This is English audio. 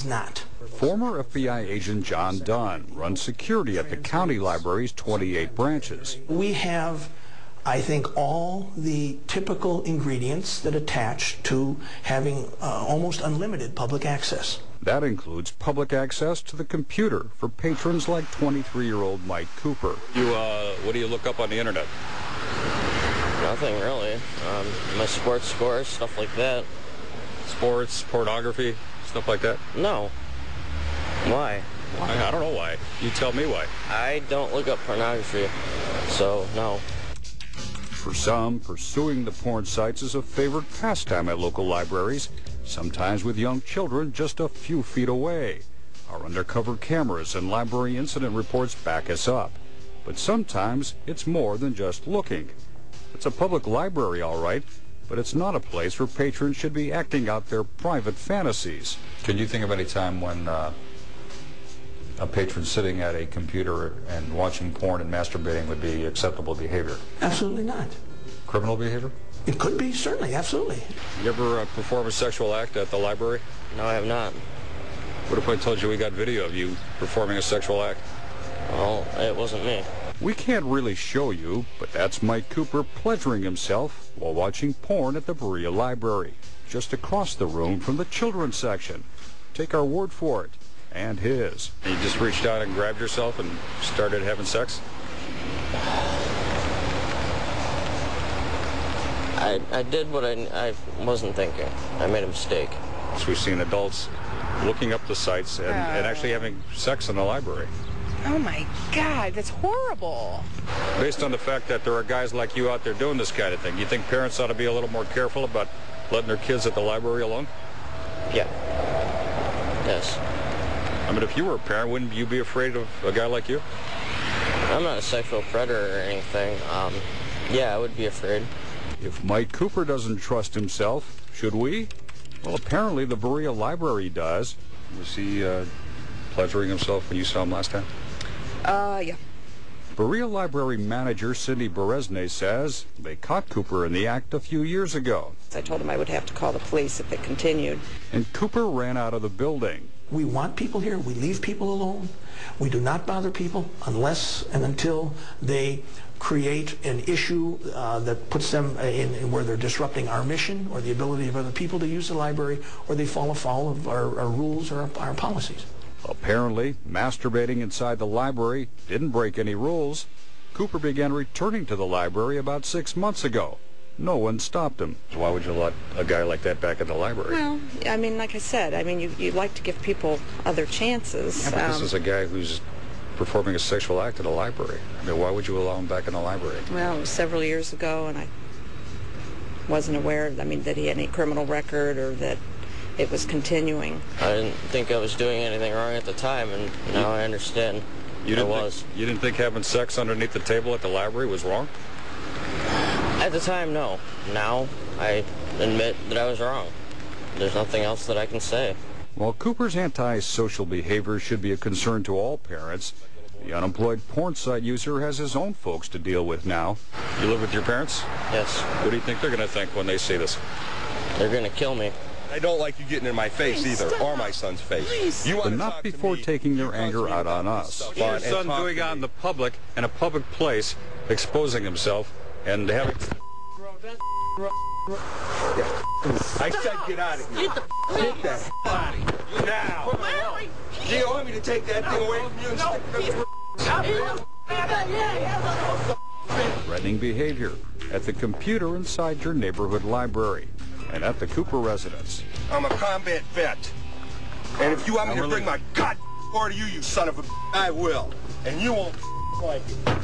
is not. Former FBI agent John Dunn runs security at the county library's 28 branches. We have, I think, all the typical ingredients that attach to having almost unlimited public access. That includes public access to the computer for patrons like 23-year-old Mike Cooper. What do you look up on the internet? Nothing really. My sports scores, stuff like that. Sports, pornography, stuff like that? No. Why? I don't know why. You tell me why. I don't look up pornography, so no. For some, pursuing the porn sites is a favorite pastime at local libraries, sometimes with young children just a few feet away. Our undercover cameras and library incident reports back us up. But sometimes it's more than just looking. It's a public library, all right, but it's not a place where patrons should be acting out their private fantasies. Can you think of any time when a patron sitting at a computer and watching porn and masturbating would be acceptable behavior? Absolutely not. Criminal behavior? It could be, certainly, absolutely. You ever perform a sexual act at the library? No, I have not. What if I told you we got video of you performing a sexual act? Well, it wasn't me. We can't really show you, but that's Mike Cooper pleasuring himself while watching porn at the Berea Library, just across the room from the children's section. Take our word for it, and his. You just reached out and grabbed yourself and started having sex? I did what I wasn't thinking. I made a mistake. So we've seen adults looking up the sites and actually having sex in the library. Oh my God, that's horrible. Based on the fact that there are guys like you out there doing this kind of thing, you think parents ought to be a little more careful about letting their kids at the library alone? Yeah. Yes. I mean, if you were a parent, wouldn't you be afraid of a guy like you? I'm not a sexual predator or anything. Yeah, I would be afraid. If Mike Cooper doesn't trust himself, should we? Well, apparently the Berea Library does. Was he pleasuring himself when you saw him last time? Yeah. Berea Library manager Cindy Beresne says they caught Cooper in the act a few years ago. I told him I would have to call the police if it continued. And Cooper ran out of the building. We want people here. We leave people alone. We do not bother people unless and until they create an issue that puts them in where they're disrupting our mission or the ability of other people to use the library, or they fall afoul of our rules or our policies. Apparently, masturbating inside the library didn't break any rules. Cooper began returning to the library about 6 months ago. No one stopped him. Why would you let a guy like that back in the library? Well, I mean, like I said, I mean, you like to give people other chances. Yeah, but this is a guy who's performing a sexual act in a library. I mean, why would you allow him back in the library? Well, it was several years ago, and I wasn't aware, I mean, that he had any criminal record or that it was continuing. I didn't think I was doing anything wrong at the time, and now I understand You didn't think having sex underneath the table at the library was wrong? At the time, no. Now, I admit that I was wrong. There's nothing else that I can say. While Cooper's antisocial behavior should be a concern to all parents, the unemployed porn site user has his own folks to deal with now. You live with your parents? Yes. What do you think they're going to think when they see this? They're going to kill me. I don't like you getting in my face either, or my son's face. But not before taking their anger out on us. Your son going out in the public, in a public place, exposing himself, and having... I said get out of here. Get that out of here. Now. Do you want me to take that thing away from you? Threatening behavior at the computer inside your neighborhood library and at the Cooper residence. I'm a combat vet. And if you want me to bring my god to you, you son of a I will. And you won't like it.